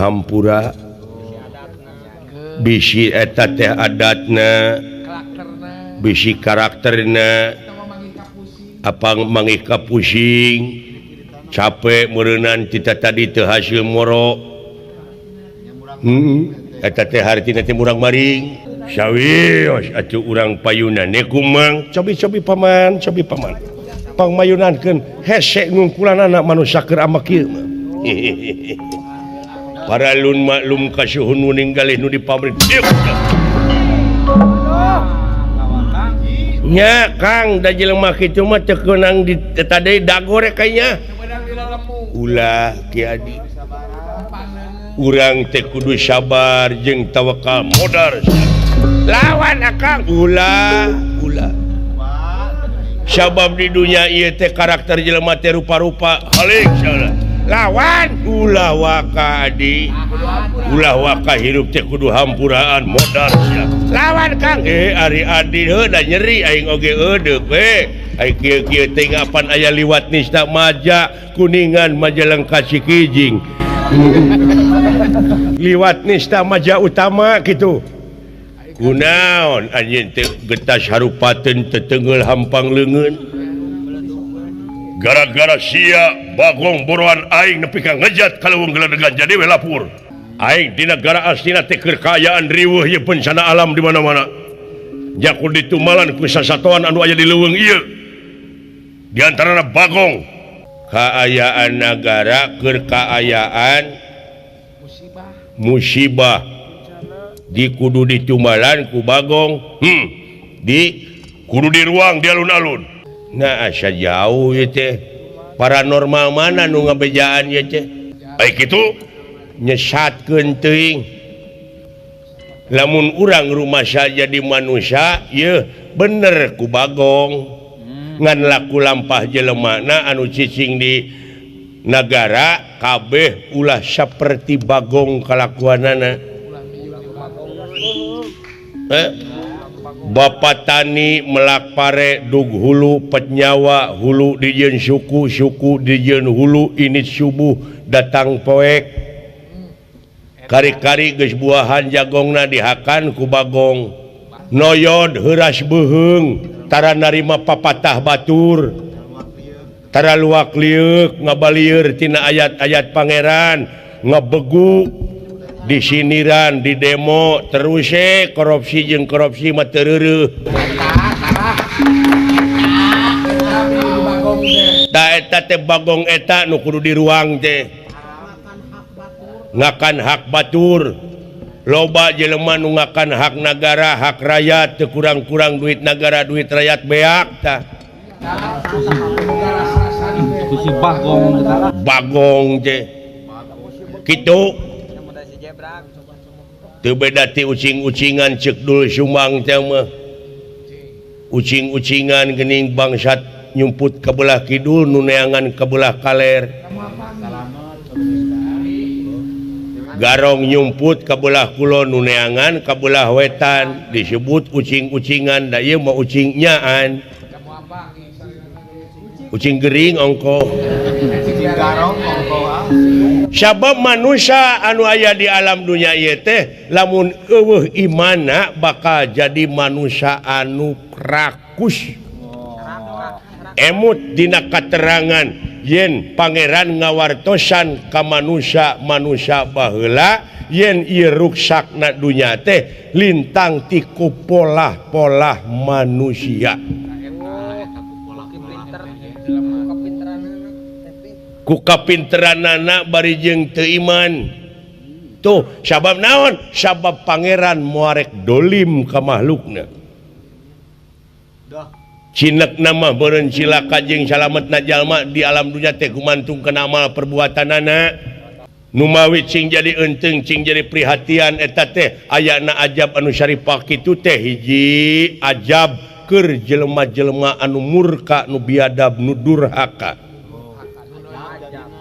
Hampura bisi eta teh adatna bisi karakterna apa mangika pusing capek merenang kita tadi teu hasil moro eta teh hartina teh urang maring sawios atuh urang payuna nekumang cobi paman pang mayunankeun hese ngungkulanana manusia keur ama kieu para lun maklum kasuhun ninggalih nu di pabrik nya Kang da jelema kitu mah teu keunang di tadi dagore kayaknya ulah Ki Adi urang teh kudu sabar jeung tawakal modar lawan akang ulah sabab di dunia ieu teh karakter jelema teh rupa-rupa halik salah lawan ulah waka Adi ulah waka hirup teh kudu hampuraan modal lawan Kang ari Adi da nyeri aing oge eudeup ai kieu-kieu teh ngapan aya liwat nista maja kuningan Majalengka Cikijing liwat nista maja utama gitu kunaon anjeun teh getas harupateun teteunggeul hampang leungeun gara-gara sia bagong boroan aing nepi ka ngejat kaleuweung geledegan jadi we lapur aing di negara aslina teh keur kaayaan riweuh ieu bencana alam di mana-mana jaku ditumalan ku sasatoan anu aya di leuweung ieu di antarana bagong kaayaan negara keur kaayaan musibah di kudu ditumalan ku bagong di kudu di ruang di alun-alun. Nah asa jauh ya teh paranormal mana nu ngabejaan ya teh ai kitu nyesatkeun teuing lamun urang rumah saja di manusia ye bener ku bagong ngan laku lampah jelemana anu cicing di negara kabeh ulah saperti bagong kalakuanana Bapak tani melak pare dug hulu petnyawa hulu dijieun suku dijieun hulu ini subuh datang poek kari-kari geus buahan jagongna dihakan ku bagong noyod heuras beuheung tara narima papatah batur tara luak lieur ngabalieur tina ayat-ayat pangeran ngabegu di siniran di demo terus korupsi jeung korupsi mah teu reureuh da eta teh bagong eta nu kudu di ruang teh ngakan hak batur loba jelema nu ngakan hak negara hak rakyat teu kurang-kurang duit negara duit rakyat beak tah si bagong teh kitu teu beda ti ucing-ucingan ceuk dul sumang teh mah ucing-ucingan geuning bangsat nyumput ka belah kidul nu neangan ka belah kaler garong nyumput ka belah kulon nu neangan ka belah wetan disebut ucing-ucingan da ieu mah ucing nyaan ucing gering ongko sabab manusia anu aya di alam dunia ieu teh lamun eueuh imana bakal jadi manusia anu rakus emut dina katerangan yen pangeran ngawartosan ka manusia baheula yen ieu ruksakna dunia teh lintang ti ku polah-polah manusia ku kapinteranana bari jeung teu iman tuh sabab naon sabab pangeran moarek dolim ka makhlukna cinekna mah beureun cilaka jeung salametna jalma di alam dunya teh gumantung kana amal perbuatanana nu mawi cing jadi enteung cing jadi prihatian eta teh ayana ajab anu syarifah kitu teh hiji ajab keur jelema-jelema anu murka nu biadab nu durhaka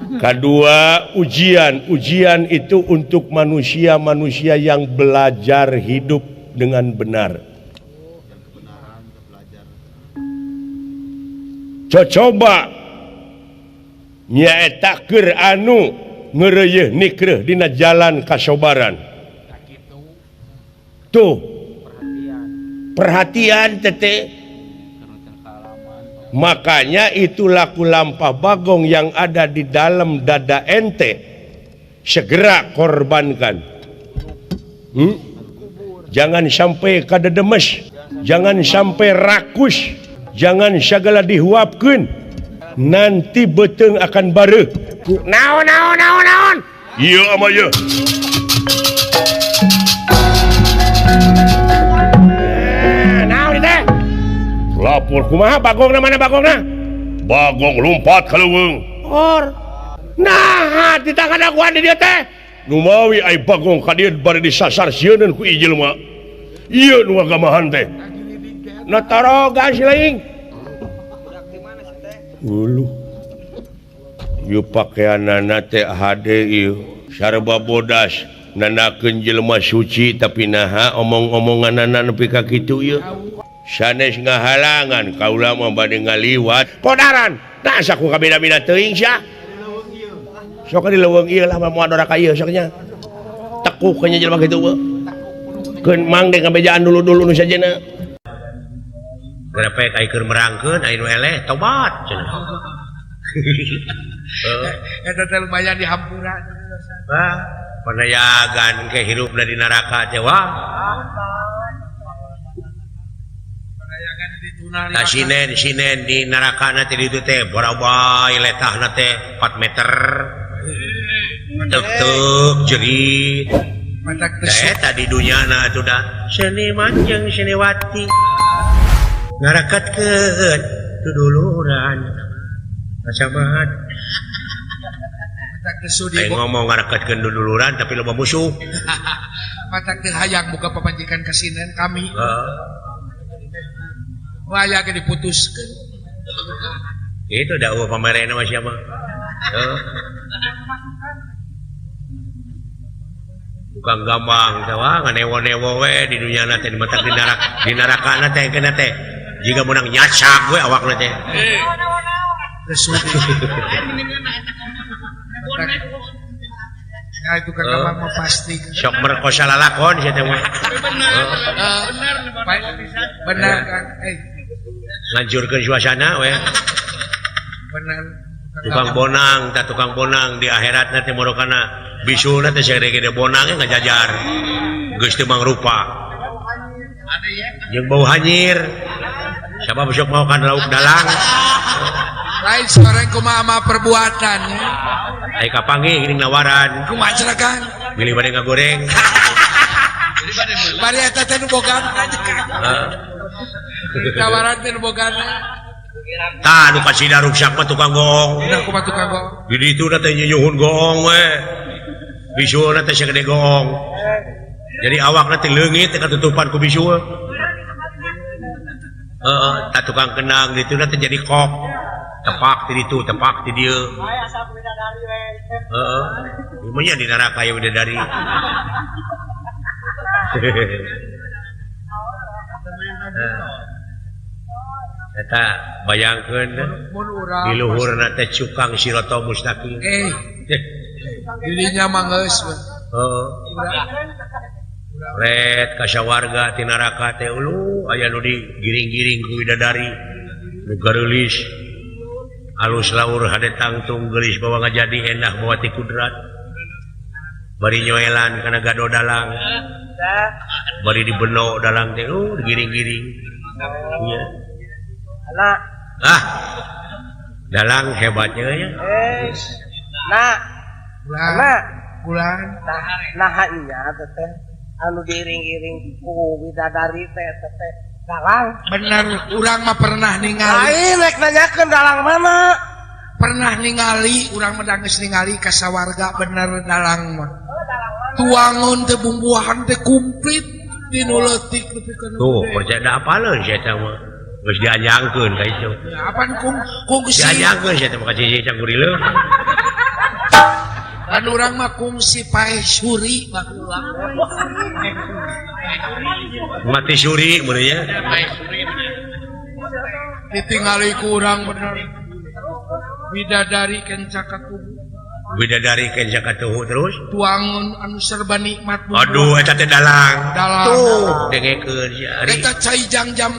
kedua ujian itu untuk manusia-manusia yang belajar hidup dengan benar coba nyaeta keur anu ngereuyeun nikreuh dina jalan kasobaran. Tuh perhatian tete. Makanya itu laku lampah bagong yang ada di dalam dada ente segera korbankan. Jangan sampai kada demes, jangan sampai rakus, jangan segala dihuapkeun. Nanti beteng akan bareuh. Naon. Ieu ama ieu. Naon teh? Lapor kumaha bagongna mana bagongna? Bagong lompat ka leuweung. Or. Nah, di tangan aku di dieu teh. Nu mawi ai bagong ka dieu bari disasar sieun ku ieu jelema. Ieu nu agamahan teh. Na taroga sileing. Ulu. Ieu pakaianana teh hade ieu. Sarba bodas. Nanakeun jelema suci tapi naha omong-omonganana nepi ka kitu ieu. Sanes ngahalangan kaula mah bade ngaliwat podaran nah saku kabeda-beda teuing sia sok di leuweung ieu lah moal dora ka ieu sok nya tekuk nya jelema kitu we keun mangde ngabejaan dulu-dulu nu sajana grepe ka keur merangkeun aya nu eleh tobat cenah eta teh lumayan di hampura panayagan ke hirupna di neraka teh wah sinen di neraka nanti itu teh borabay letahna teh 4 meter tuk jerit tadi dunia na itu dah seniman jeung seniwati ngarakatkeun tuduluran sahabat ngomong ngarakatkeun tuduluran tapi loba musuh matak teh hayang buka papanjikan kasinen kami waya ke diputuskan itu dakwah pamerena mah siapa bukan gampang tawa nganewo-newo we di dunia teh di matak di neraka teh kena teh jika menang nyasak we awakna teh ya itu kan gampang mah pasti sok merkosa lalakon sia teh mah benar kan ngancurkeun suasana we benar tukang bonang di akhirat nanti morokana bisulna teh sare gede bonangnya ngajajar geus teu mangrupa jeung bau hanyir siapa besok mau kan lauk dalang lain sekarang kumaha perbuatan ya ai kapanggih geuning nawaran kumaha cerakan milih bade ngagoreng bari eta teh nu bogan tawaran teh nu bogan tah nu kasida ruksak mah tukang gong udah kumaha tukang gong di ditu teh nyunyuhun gong we bisulna teh sagede gong jadi awakna teh leungit teh katutupan ku bisul tak tukang kenang di ditu teh jadi kok tepak di ditu tepak di dieu Imanya di neraka ya udah dari Eta bayangkeun di luhurna teh cukang sirata mustaqim. Dirinya mah geus. Red kasawarga ti neraka teh ulu aya nu digiring-giring ku widadari nu gareulis alus laur hade tangtung geulis bawa ngajadi endah bawa ti kudrat bari nyoelan kana gado dalang bari dibeno dalang teh digiring-giring iya dalang hebatnya ya bulan nah iya teteh anu diiring-iring ku widadari teh dalang bener urang mah pernah ningali lain rek nanyakeun dalang mana pernah ningali urang mah geus ningali ka sawarga bener dalang mah tuangun teh bumbuhan teh komplit dinu leutik tuh percaya apaleun sia teh mah geus dianjangkeun ka ieu apaan kungsi dianjangkeun sia teh mah ka cicing canggurileuh kan urang mah kungsi pae suri bakulang mati suri mun nya ditingali ku urang bener bidadari kencaka tubuh bidadari kan jakatuhu terus tuangun anu serba nikmat aduh eta teh dalang tuh dengekeun jari eta cai jam-jam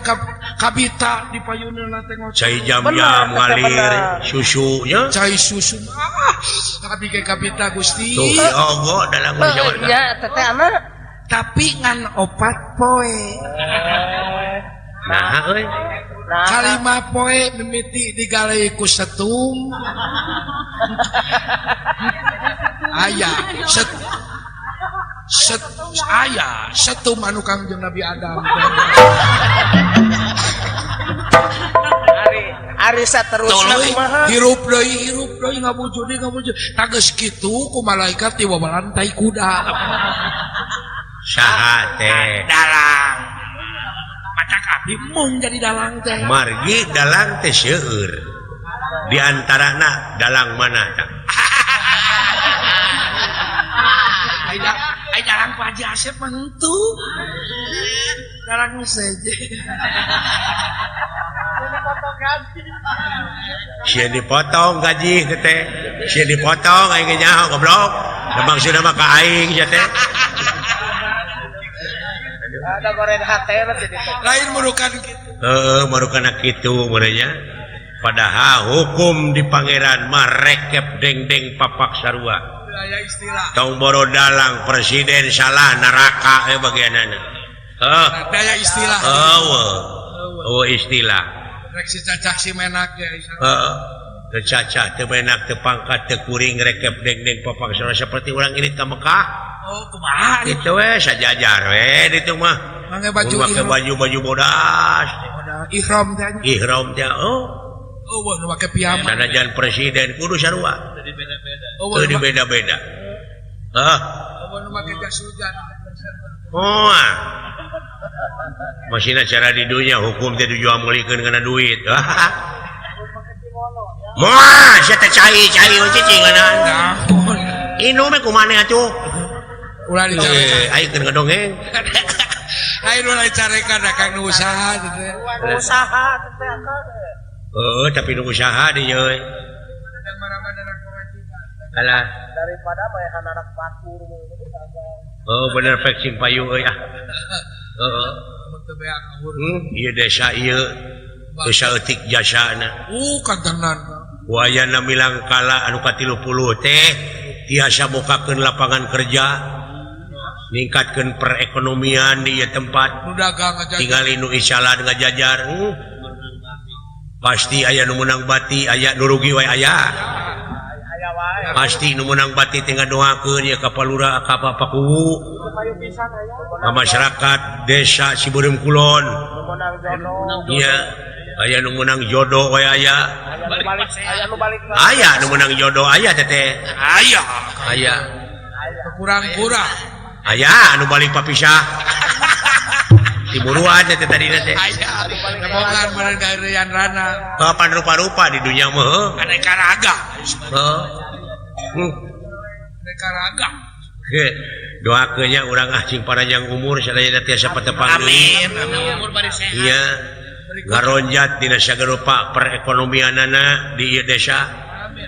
kabita di payuneuna teh ngocok cai jam-jam ngalir susunya cai susu tapi ke kabita Gusti tuh ogo dalang jawa nya teteh anak tapi ngan opat poe nah euy kalima poe mimiti digalei ku setung aya setum anu Kangjeng Nabi Adam Ari saterusna kumaha hirup deui ngabujud tageus kitu ku malaikat diwawalan tai kuda saha teh dalang macak abdi mung jadi dalang teh margi dalang teh seueur di antarana dalang mana tah ai dalang Pak Haji Asep mah henteu dalang saja sia dipotong gaji teh sia dipotong aing nyaho goblok da maksudna mah ka aing sia teh ada goreng hatena jadi lain murukan kitu marukana kitu meureunnya padahal hukum di pangeran mah rekep deng-deng papak sarua aya istilah tong boro dalang presiden salah neraka bagianana daya istilah istilah rek si cacah si menak ya teu cacah teu menak teu pangkat teu kuring rekep deng-deng papak sarua seperti urang ini ka Mekah kumaha itu we sajajar we ditu mah mangga baju baju bodas ihram teh ihram teh wah nu make piyama sanajan presiden kudu sarua teu dibeda-beda nu make jas hujan masih cara di dunia hukum teh dijual mulikeun kana duit moal sia teh cai cicingana inu mah kumaneh atuh ulah dicarekan aing keur ngadongeng aing ulah dicarekan da kang nu usaha teh usaha teteh akal tapi nu usaha di euy dan mana-mana anak pengajian alah daripada bayahan anak batur bener flexing payung euy teu beak ngawur ieu desa ieu desa eutik jasana kantenan wayana milang kala anu ka 30 teh tiasa bokakeun lapangan kerja ningkatkeun perekonomian di ieu tempat nu dagang aja tingali nu isalah ngajajar pasti aya nu meunang bati aya nu rugi wae aya pasti nu meunang bati tinggal doakeun ya ka palura ka pakuwu ka masyarakat desa Ciberem Kulon iya aya nu meunang jodoh wae aya aya nu meunang jodoh aya teteh aya kurang-kurang aya anu balik papisah timuruan teh tadi teh aya nemongan meureun gaeurean rana kapan rupa-rupa di dunia mah aneka raga aneka raga doakeunnya urang cing panjang umur sadaya tiasa patepang amin umur bari sehat iya ngaronjat dina sagala rupa perekonomianana di ieu desa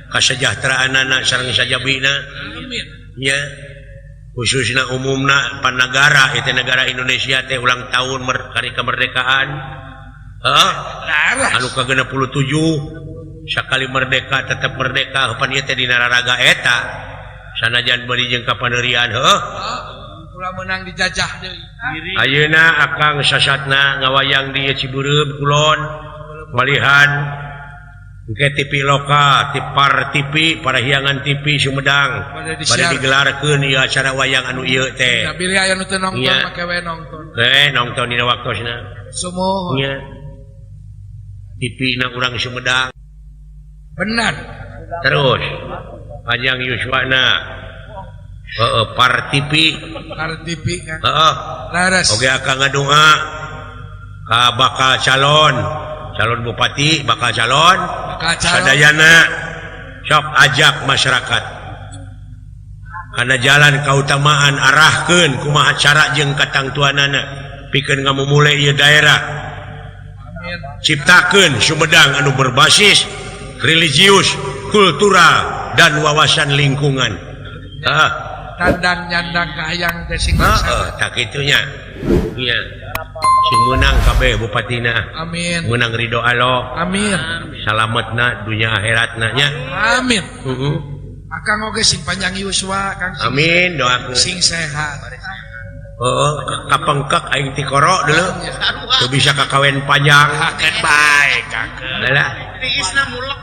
kasejahteraanana sareng sajabina amin iya khususna umumna pan negara itu negara Indonesia teh ulang tahun hari kemerdekaan anu ka-67 sakali merdeka tetap merdeka pan ieu teh dina raraga eta sanajan bari jeung kapaneurian ulah meunang dijajah deui ayeuna akang sasatna ngawayang di Ciberem Kulon malihan ke TV lokal, tipar TV, parahiangan TV Sumedang pada digelarkeun ieu acara wayang anu ieu teh. Da bilih aya nu teu nongton make we nongton. Nongton dina waktosna. Sumuhun. Nya. TV na urang Sumedang. Benar. Terus panjang yuswana. Par TV. Par TV kan. Laras. Oge akang ngadoa ka bakal calon bupati, bakal calon sadayana sok ajak masyarakat karena jalan keutamaan arahkeun kumaha cara jeung katangtuanana pikeun ngamumule ieu daerah ciptakeun Sumedang anu berbasis religius kultural dan wawasan lingkungan. Tandang nyandang kahayang teh sing Tak itunya. Iya. Sing menang kabeh bupatina. Amin. Menang ridho Allah. Amin. Salametna dunia akhiratna nya. Amin. Akang oge sing panjang yuswa Kang. Amin doaku. Sing sehat. Kapengkek aing ti koro deuleu. Teu bisa kakawen panjang. Akeun bae kakek. Lah.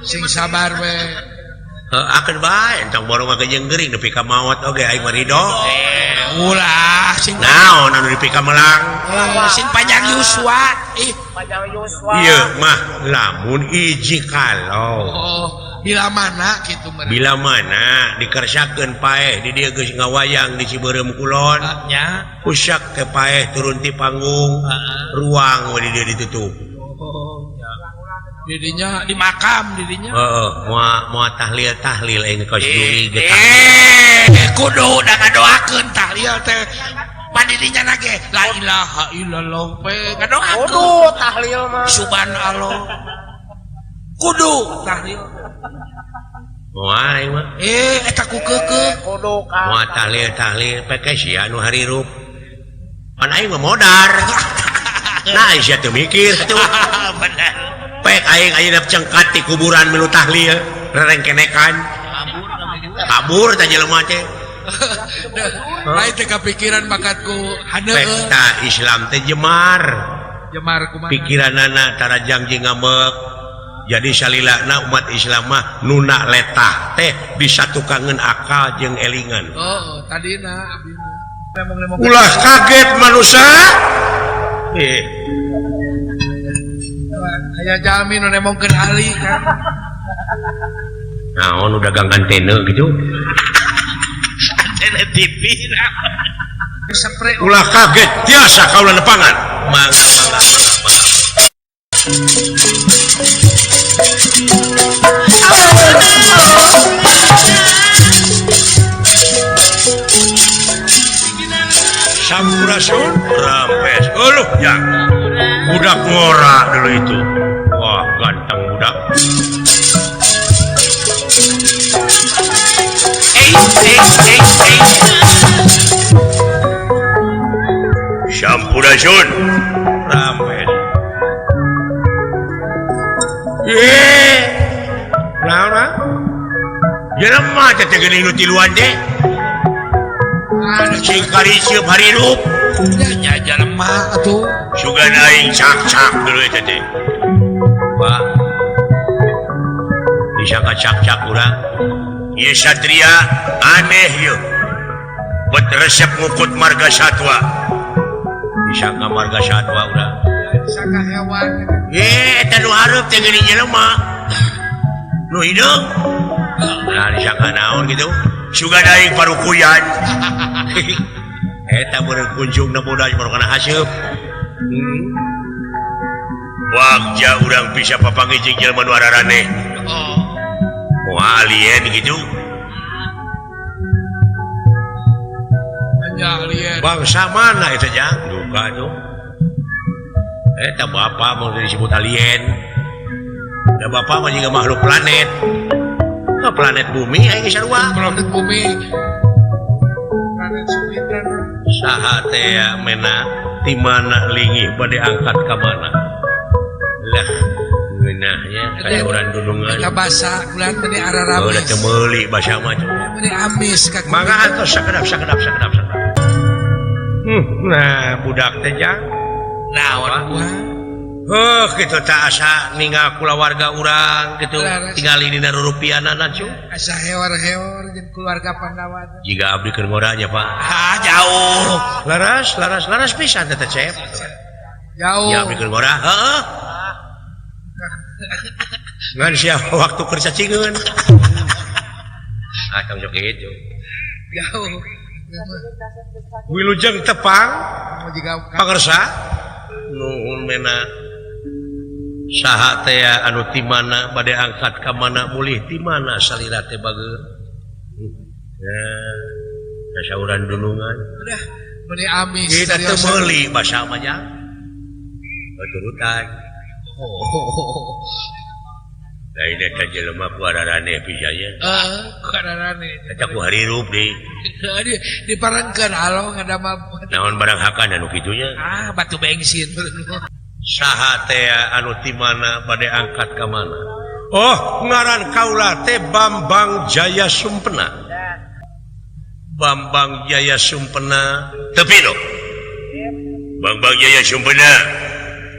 Sing sabar we. Akeun bae entong borong ngagejeng geuring nepi ka maot oge aing mah ridho. Ulah sing Naon anu nepi ka melang? sing panjang yuswa. Panjang Yuswa. Ieu mah lamun iji kalau. Bila mana gitu mereka. Bila mana dikersakeun paeh di dieu geus ngawayang di Ciberem Kulon. Nya. Usak ke paeh turun ti panggung. Ruang we di dieu ditutup. Didinya di makam didinya. Moal tahlil aing kos juri getah. Kudu da ngadoakeun tahlil teh. Pandidinya nage la ilaha illallah pe ngadoakeun. Kudu tahlil mah. Subhanallah. Kudu tahlil. Moal aing mah. Eta ku keukeuh. Kudu ka. Moal tahlil peke sia anu harirup. Pan aing mah modar. Nah, sia teu mikir tuh. Bener. Pek aing ayeuna cengkat ti kuburan milu tahlil, rerengkenekan. Kabur teh jelema teh. Lain teh kapikiran bakatku Pek haneun. ta Islam teh jemar. Jemar kumaha? Pikiranana tarajang jeung ngambek. Jadi salilana umat Islam mah nuna letah teh disatukangeun akal jeung elingan. Tadina abdina. Ulah kaget manusia. Aya jalmi nu nemongkeun ali kan. Naon udah gang antena gitu. Antena TV. Sepre. Ulah kaget tiasa kaula nepangan. Mangga. Sampurasun rampes. Yang budak ngora dulu itu. Wah, ganteng budak. Sampurasun rampes. Naon? Jelema teh geuning nu tiluan teh. Cing kari sieup harirup. Nya jalema atuh. Sugan aing cak-cak dulu eta teh. Pak. Disangka cak-cak urang. Ieu satria aneh ieu. Bet resep ngukut marga satwa. Disangka marga satwa urang. Disangka hewan. Eta nu hareup teh geuning jelema. Nu hideung. Nah disangka naon gitu. Sugan aing parukuyan. Eta bener kunjungna bodas baru kana haseup. Wagja urang bisa papanggih jeung jelema nu araraneh. Moal alien gitu. Nya alien. Bangsa mana eta jang? Duka tuh. Eta bapa mau disebut alien. Da bapa mah juga makhluk planet. Nah, planet bumi aing sarua. Planet bumi. Planet Jupiter. Saha teh mena ti mana linggih bade angkat ka mana? Lah, ngeunahnya kaya urang dudungan. Eta basa bulan teh araramis. Udah teu meuli basa mah. Meni amis ka. Mangga antos sakedap. Nah, budak teh jang. Naon gua? Gitu tak asa ninggal kulawarga urang gitu. Tinggali dina rurupianana cu. Asa hewar-hewar jeung keluarga Pandawa. Jiga abdi keur ngoranya, Pak. Jauh. Laras pisan teh Cep. Jauh. Ya abdi keur ngora. Heeh. Ngan sia waktu kerja cingeun. Tong sok kitu. Jauh. Wilujeng tepang pangersa nuhun mena saha teh anu ti mana bade angkat ka mana mulih ti mana salira teh bageur. Ya sauran dulungan. Udah meni amis kita teu meuli basa mah jang. Turutan. lain eta jelema ku ararane pisanya kadarane eta ku harirup deui diparengkeun alo ngadama naon barang hakan anu kitunya batu bensin saha teh anu ti mana bade angkat ka mana oh ngaran kaula teh Bambang Jaya Sumpena Bambang Jaya Sumpena tepino Bambang Jaya Sumpena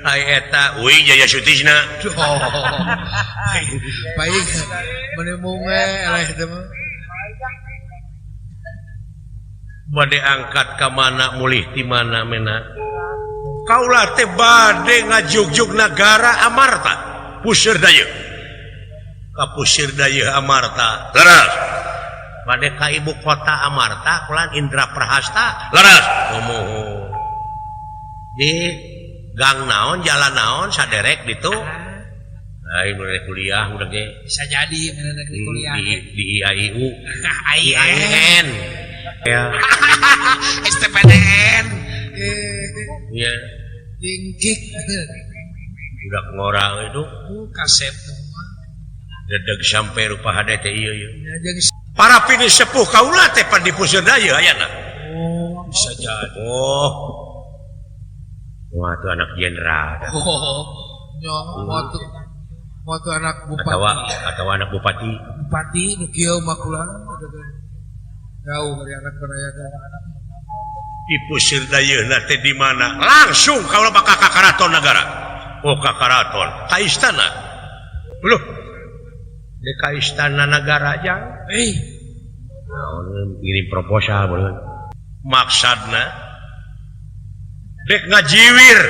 ai eta uing Jaya Sutisna baik menemunge eleh teh mah bade angkat ka mana mulih ti mana mena kaula teh bade ngajugjug negara Amarta puseur daya ka puseur daya Amarta leres bade ka ibu kota Amarta kulan Indra Prahasta leres ngomong di gang naon jalan naon saderek ditu ai mulai kuliah udah ge bisa jadi mana negeri kuliah di IAIU IAIN ya STPDN ya dingkik udah ngorang itu kasep dedeg sampai rupa hade teh ieu jadi para pini sepuh kaula teh pan di puseur daya ayana bisa jadi wah itu anak jenderal nya waktu anak bupati atau anak bupati nu kieu mah kula jauh dari anak penayakan di puseur dayeuna teh di mana langsung kaula bakal ka karaton negara ka karaton ka istana loh di ka istana negara aja ngirim proposal bener maksudna dek ngajiwir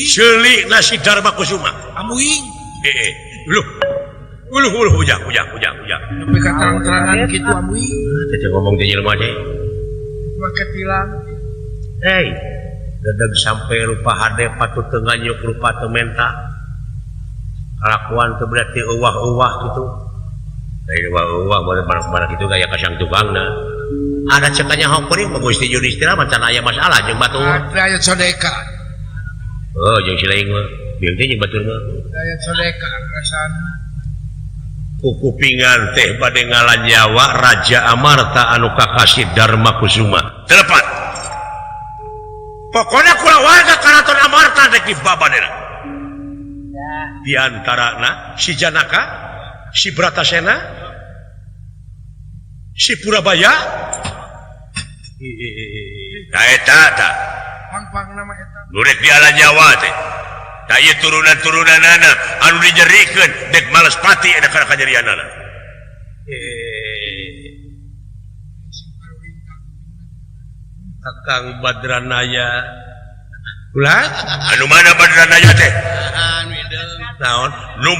seuli nasi Dharma Kusuma amuing uluh ujak tapi terang-terangan gitu amuing teh ngomong teh jelema teh make tilang dedeg sampai rupa hade patut teu nganyuk rupa teu menta kalakuan teu berarti euwah-euwah gitu euwah barang-barang itu gaya kasang tukangna ada cekanya hongkuring ke Gusti Yudhistira macan aya masalah jeung batur aya sodeka jeung si laing mah bieu teh jeung batur mah aya sodeka rasana kupingan teh bade ngalanyawa Raja Amarta anu kakasih Dharma Kusuma telepan pokoknya kula warga karaton Amarta dek di babanena di antarana si Janaka si Bratasena si Purabaya eta pang nama eta nurek di alanyawa teh daya turunan-turunanana anu dijerikeun dek males pati ada kana kajarianana Kakang Badranaya ulah anu mana Badranaya teh naon nu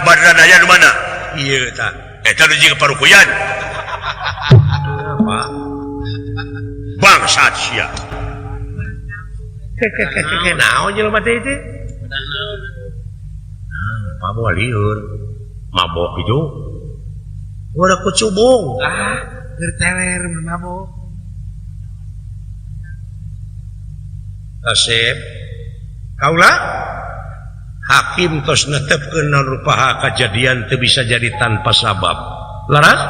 Badranaya nu mana ieu tah eta nu jiga parukuyan apa bangsat sia naon jelema teh teh mabok liur mabok itu udah kucubung gerteler mabok kasep kaula hakim tos netepkeun naon rupaha kajadian teu bisa jadi tanpa sabab laras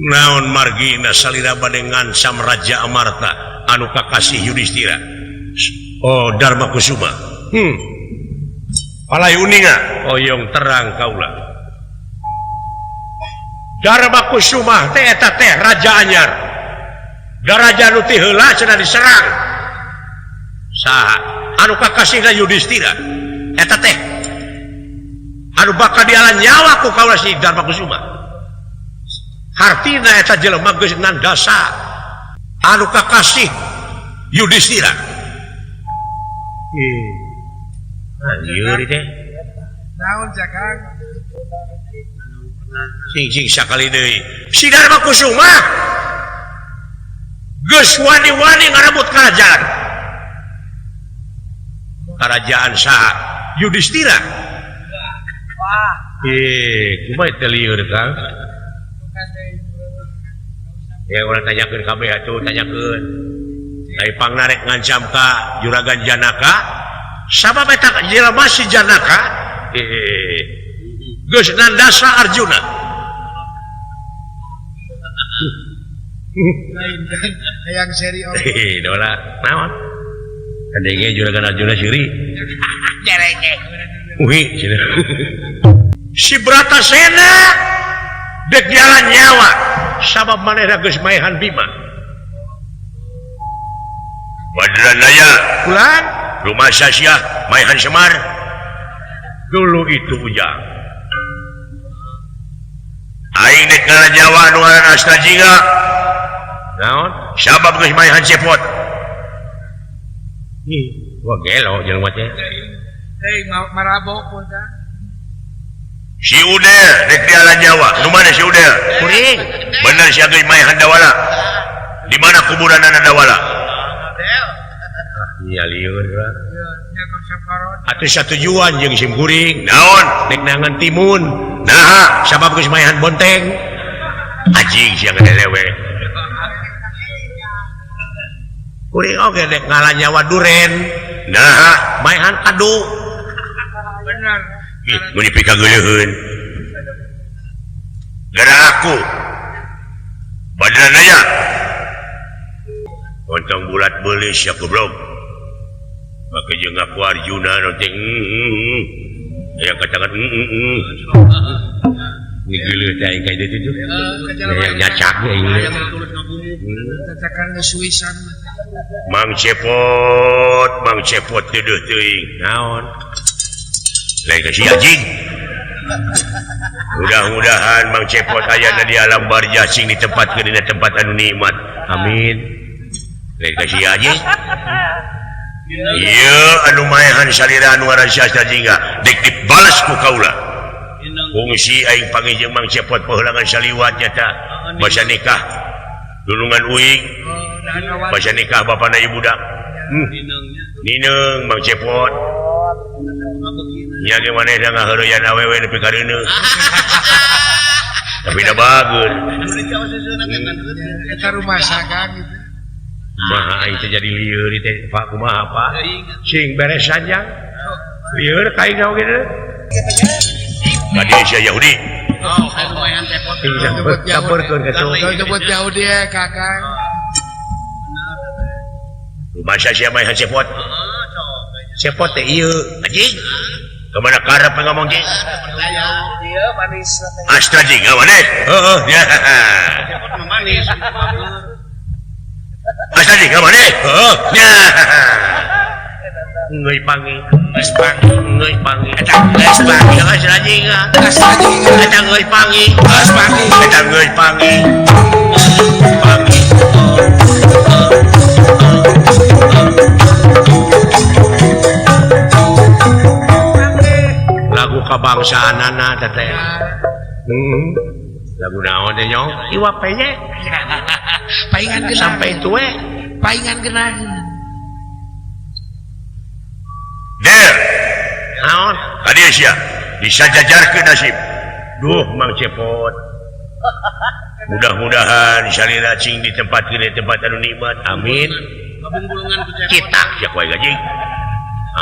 naon margina salira bade ngancam Raja Amarta anu kakasih Yudhistira Dharma Kusuma palai uninga oyong terang kaula Dharma Kusuma teh eta teh raja anyar daraja nu ti heula cenah diserang saha anu kakasihna Yudhistira eta teh anu bakal dialan nyawa ku kaula si Dharma Kusuma hartina eta jelema geus nandasa anu kakasih Yudhistira anjir teh naon jakang sing sakali deui si Dharma Kusuma geus wani-wani ngarebut kerajaan saha Yudhistira kumaha teh lieur Kang ya urang tanyakeun kabeh atuh tanyakeun ai pangnarek ngancam ka Juragan Janaka sabab eta jelema si Janaka geus nandasa Arjuna yang seri dola naon kadenge juragan Arjuna siri si Bratasena dek jalan nyawa sabab manehna geus maehan Bima Badranaya pulang rumah Sasyah maehan Semar dulu itu ujang aing dek ngaran Jawa nu ngaran Astajinga naon sabab geus maehan Cepot wah gelo jelema teh marabok pun kan si Ude dek di alam Jawa nu mana si Ude kuring bener si geus maehan Dawala di mana kuburan anak Dawala iya lieur atuh satujuan jeung sim kuring naon dek nangan timun nah sabab geus maehan Bonteng anjing sia ngadelewe kuring oge dek ngalan Jawa Duren nah maehan Kadu benar mun pikageuleuheun gara aku Badranaya ontong bulat beulis ya goblok make jeung aku Arjuna nu teh aya katakan ngigeuleuh teh aing ka ditu tuh yang nyacak ge ieu cacakan gesuisan Mang Cepot teueuh teuing naon lain kasih anjing mudah-mudahan Mang Cepot ayana di alam barzah sing ditempatkeun dina tempat anu nikmat amin lain kasih anjing ieu anu maehan salira anu ngaran Astajinga dek dibalas ku kaula fungsi aing panggih jeung Mang Cepot pahelangan saliwat nya basa nikah dulungan uing basa nikah bapana ibu budak Nineng Mang Cepot nya ge manehna ngaheureuyan awewe nepi ka reuneuh tapi da bageun eta rumah sagang gitu maha aing teh jadi lieur teh Pak kumaha Pak sing beres sanjang lieur kaing oge teh tadi sia Yahudi campurkeun ka tuh nyebut Yahudi ya kakang rumah sia maehan Cepot Cepot teh ieu anjing kemana karep ngomong ge dia manis Astajinga maneh heeh ya Cepot mah manis Astajinga maneh heeh ya ngeuy pangi geus pangi ngeuy pangi eta geus pangi Astajinga eta ngeuy pangi geus pangi eta ngeuy pangi pangi lagu kabangsaanana teteh lagu naon teh nyong iwa penye paingan genah sampai tue paingan genah der naon hadiah sia bisa jajarkeun nasib duh Mang Cepot mudah-mudahan salira cing ditempatkeun di tempat anu nikmat amin kita sia kuy gajing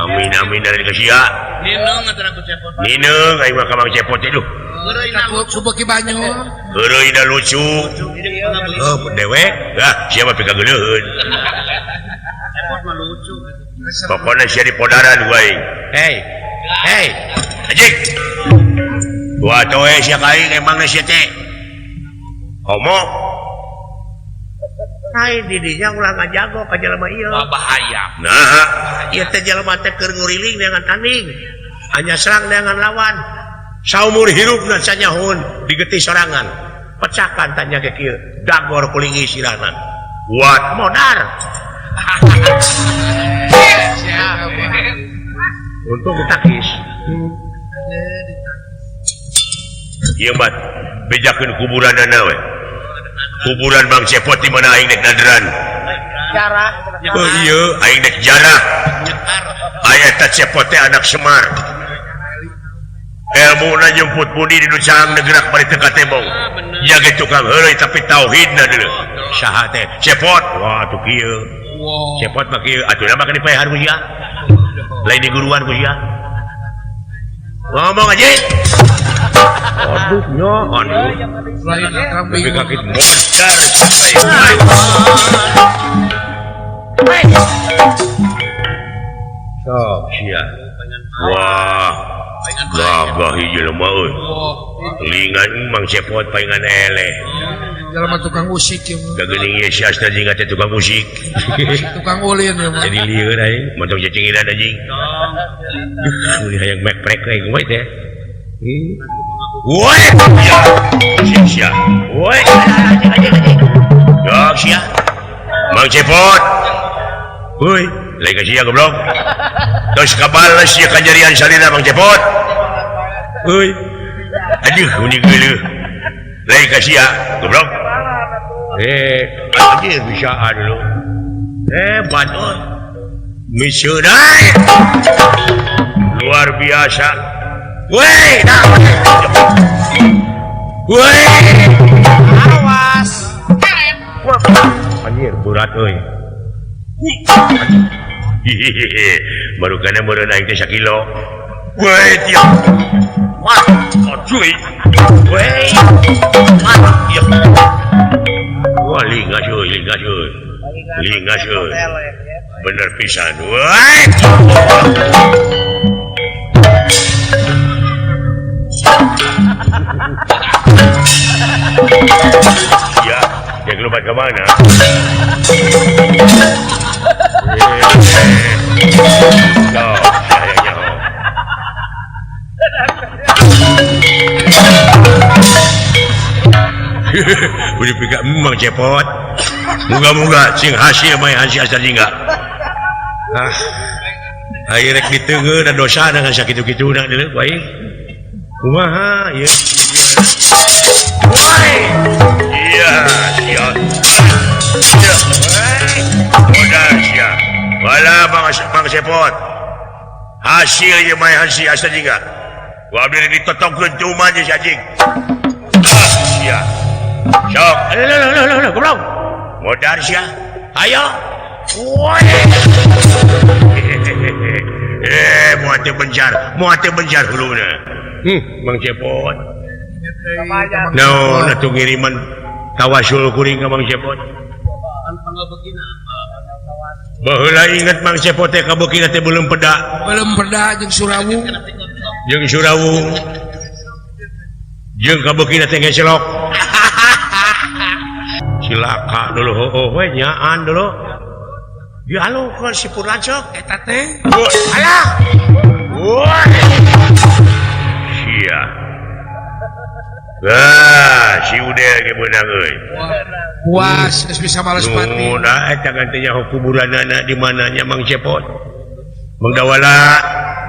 amin amin dari kasia Nineng antara ku Cepot Nineng aing mah ka Mang Cepot teh duh takut subeki banyu heureuina lucu dewek sia mah pikageuleuheun Cepot mah lucu pokona sia di podaran ku aing hei anjing tua toe sia ka aing emangna sia teh homo hai di dinya ulah ngajago ka jalma ieu bahaya nah ieu teh jalma teh keur nguriling dengan tanding hanya serang dengan lawan saumur hirupna sanyahun digeti sorangan pecahkan tanya ke kieu dagor kulingi sirahna kuat modar untuk ditakis ieu mah bejakeun kuburanna we kuburan Mang Cepot di mana aing dek nadran jarah oh iya aing dek jarah aya eta Cepot teh anak Semar ilmuna jemput budi di nucang negerak bari teu katembong nya ge tukang heuleuy tapi tauhidna deuleu saha teh Cepot wah tuh kieu Cepot mah kieu atuh mah ka dipaehan ku sia lain di guruan ku sia ngomong aja Aduh nya aduh. lain akang Tapi bingung kaki modar sampai. Sok sia. Wah. Gagah hiji lemah euy. Lingan Mang Cepot paingan eleh. jelema tukang musik ya Gageuning ieu si Asta jeung teh tukang musik. tukang ulin ya mah Jadi lieur aing, montong cecinginan anjing. Duh, hayang mek-prek aing kumaha teh. Woi, ya. Sia. Woi. Dok sia. Mang Cepot. Woi, lain ka sia goblok. Tos kabales sia kajarian salina Mang Cepot. Woi. Aduh, unik geuleuh. Lain ka sia goblok. Anjir bisa dulu. Batur. Misunai. Luar biasa. Woi, nah. Woi. Awas. Anjir berat euy. Baru kana meureun aing teh 1 kilo. Woi, tiap. Wah, cuy. Woi. Iya. Wah, lingas euy. Lingas euy. Bener pisan. Woi. Ya, dia keluar ke mana? Sayangnya. Udah pikir Mang Cepot. Moga-moga sing hasil main hasil asal jingga. Ayo rek ditengah dan dosa dengan sakitu-kitu nak dulu baik. Kumaha ya. Woi. Iya, sia. Iya. Modal sia. Wala Mang Cepot. Hasil ye main hasil asal jingga. Wa abdi ditotongkeun cuma je si anjing. Sia. Sok. Lo, goblok. Modal sia. Ayo. Woi. Muat bencar huluna. Mang Cepot. No, natu ngiriman tawasul kuring ka Mang Cepot. Baheula inget Mang Cepot teh kabeuki teh belum peda jeung Surawung jeung kabeuki teh ngecelok. Silaka dulu we nyaan dulu. Ya alo ke si Purlancok eta teh alah. Woi. Sia. Si udah ge beunang euy. puas geus bisa males mati Nuhun eta gantinya kuburanana di mananya Mang Cepot. Mang Dawala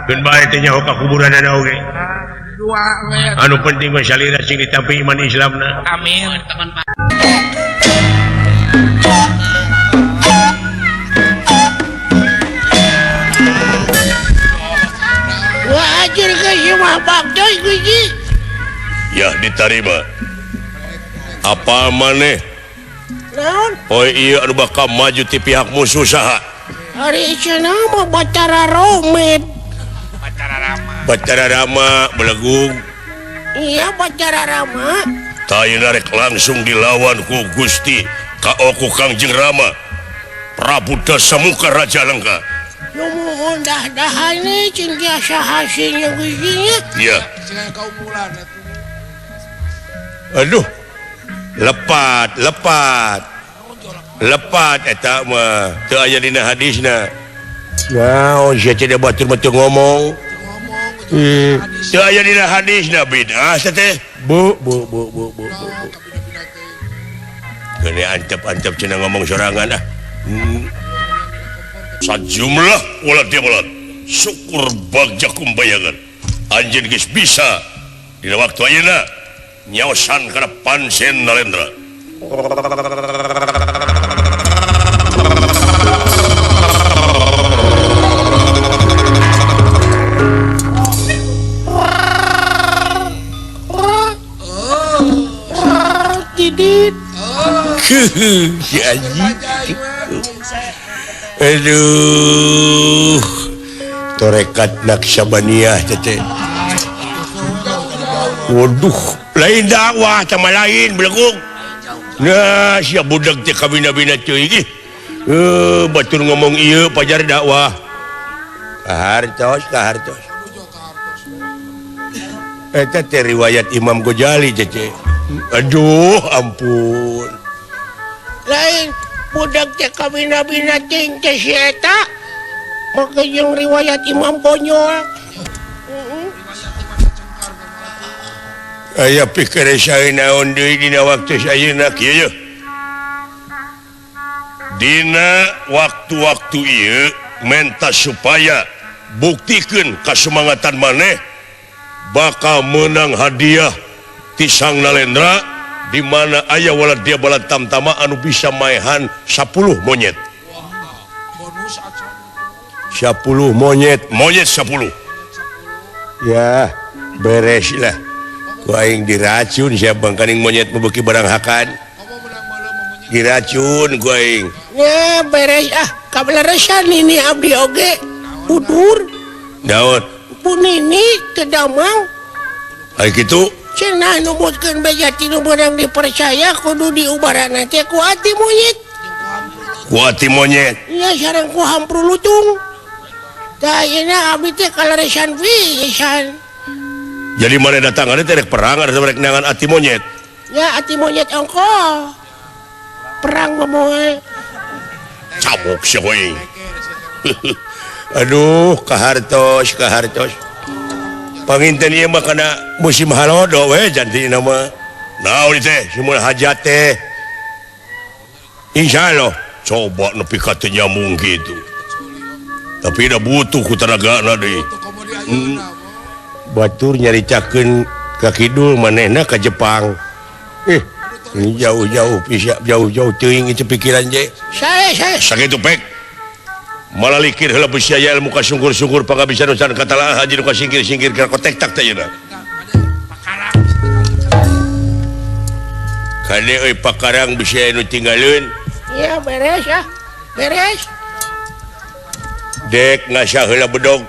keun bae teh nyaho ka kuburanana oge. dua we Anu penting mah salira sing ditampi iman Islamna. amin Wajar ke semua bakdoy guji. Ya diterima. Apa maneh? Naon? Oh iya anu bakal maju ti pihak musuh saha? Hari cenah mah Batara Romit. Batara Rama belegung. Iya Batara Rama. Tayana rek langsung dilawan ku Gusti Kaoku Kangjeng Rama Prabu Dasamuka Raja Langka. Nu mohon dah-dahane cing biasa hasilnya gujinya. Ya. jangan kaumulan atuh Aduh. Lepat eta mah teu aya dina hadisna. Naon sia teh batur-batur ngomong. Teu aya dina hadisna bid'ah teh. Bu. Gini antep-antep cenah ngomong sorangan ah. Sajumlah ulah dia ulah. Syukur bagja kumbayangan. Anjeun geus bisa dina waktu ayeuna nyaosan kana Pansen Nalendra. Didit. Si anjing. Aduh. Torekat Naksabaniyah teh. waduh lain dakwah sama lain beleguk nah siap budak teh kabina-bina cuy batur ngomong iya pajar dakwah kahartos eta teh riwayat Imam Ghazali cece aduh ampun lain budak teh kabina-bina ting teh si eta maka yang riwayat Imam konyol aya pikir saya naon deui dina waktu sayeuna kieu dina waktu-waktu ieu menta supaya buktikeun kasemangatan maneh bakal menang hadiah ti Sang Nalendra di mana aya walad dia balad tamtama anu bisa maehan 10 monyet. 10 monyet 10. Ya, beres lah. Ku aing diracun sia bangkaning monyet membeki barang hakan. Diracun ku aing. ya beres kabaleresan ini abdi oge udur Daun. punini tedamang Ai kitu. cenah numutkeun bejati nu beurang dipercaya kudu diubarana teh ku hati monyet. Ku hati monyet. Ya sareng ku hampru lutung. Da yeuna abdi teh kaleresan pisan. Jadi mana datang ada terek perang ada terek nangan hati monyet. Ya hati monyet engko. Perang momoe. Cabuk sia we. Aduh, kahartos. Panginten ieu mah kana musim halodo we jantina mah. Naon teh simul hajat teh. Insyaallah coba nepi ka teu nyambung kitu. Tapi da butuh ku tenagana deui. Batur nyaricakeun ka kidul manehna ka Jepang. Ini jauh-jauh bisa jauh-jauh teuing itu pikiran je. Saya. Sakitu pek. Malah likir heula beusaya ilmu ka sungkur-sungkur pangabisan usan katalah haji nu ka singkir-singkir ka kotek tak teh yeuna. Kade euy pakarang beusaya nu tinggalieun. Ya beres ya. Beres. Dek ngasah heula bedog.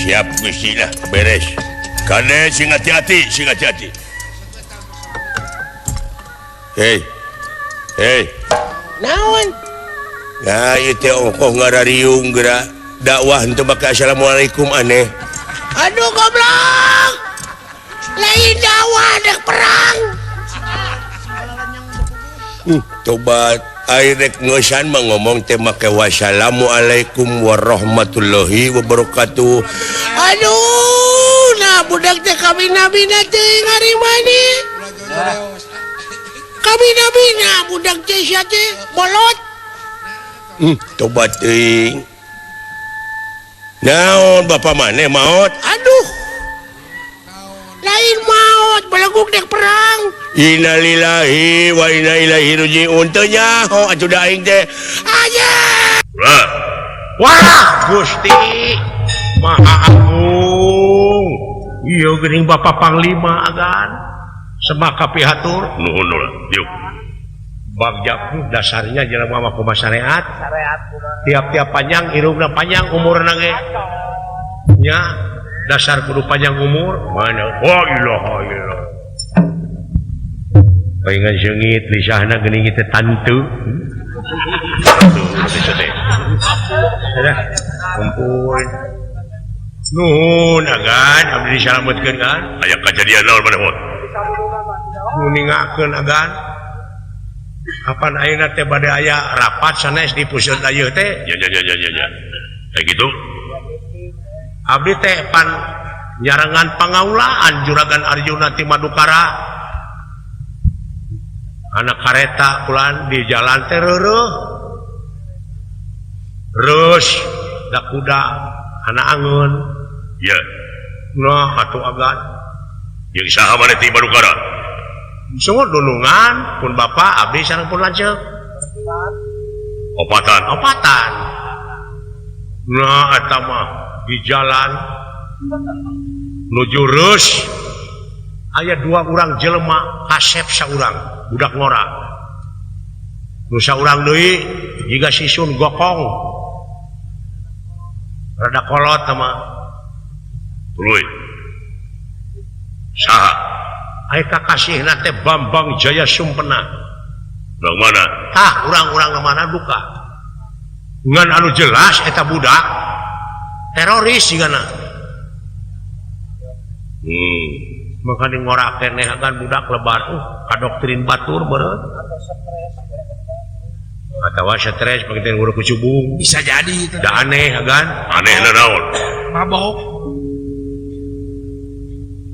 Siap Gusti lah beres. Kade sing hati-hati. Hei. Naon? Nah, itu ongkoh ngarariung gerak dakwah untuk pakai assalamualaikum aneh. Aduh goblok. Lain dakwah dek perang. Coba airek ngosan mah ngomong teh make wassalamualaikum warahmatullahi wabarakatuh. Aduh, nah budak teh kabina-bina teh ngarimani. Kabina-bina budak teh sia teh bolot. Coba teuing. Naon bapak maneh maot? Aduh. Lain maut belaguk dek perang. Innalillahi wa inna ilaihi raji'un. Teu nyaho atuh da aing teh. Aja. Wah, Gusti Maha Agung. Ieu geuning Bapak Panglima agan. Semaka pihatur. Nuhun yuk. Bagja dasarnya jelema mah kumaha syariat. Tiap-tiap panjang irungna panjang umurna ge. Nya dasar kudu panjang umur mana la ilaha illallah. Paingan seungit lisahna geuning teh tantu. Dah kumpul. Nuhun agan abdi disalametkeun kan. Aya kajadian naon maneh hot. Nuningakeun agan. Kapan ayeuna teh bade aya rapat sanes di puseur ayeuna teh? Ya. Kayak gitu. Abdi teh pan nyarengan pangaulaan Juragan Arjuna ti Madukara. Anak kareta pulan di jalan teh reureuh. Terus da kuda anak angeun. Ya. Nah atuh agan. Jeung saha maneh ti Madukara? Sungut dulungan pun bapak abdi sareng pun lanceuk opatan nah eta mah di jalan nuju reus aya 2 urang jelema kasep saurang budak ngora nu saurang deui jiga sisun gokong rada kolot mah tuluy saha aya kakasihna teh Bambang Jaya Sumpena urang mana urang-urang mana duka ngan anu jelas eta budak teroris sigana maka ngora keneh akan budak lebar kadoktrin batur beureut atawa stres pengen guru kucubung bisa jadi itu da aneh kan anehna naon mabok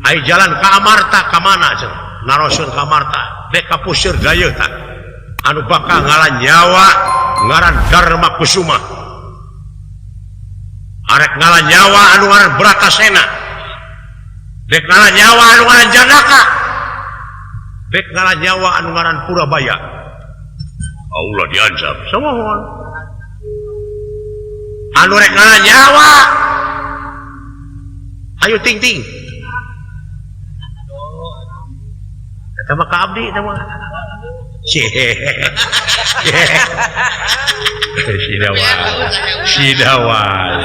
ai jalan ka Amarta ka mana cenah narosun ka Amarta dek ka puseur dayeuh tah anu bakal ngalan nyawa ngaran Dharma Kusuma arek ngalan nyawa anu ngaran Bratasena dek ngalan nyawa anu ngaran Janaka dek ngalan nyawa anu ngaran Purabaya Allah diancam samohon anu rek ngalan nyawa ayo ting-ting eta mah ka abdi eta mah Sidawan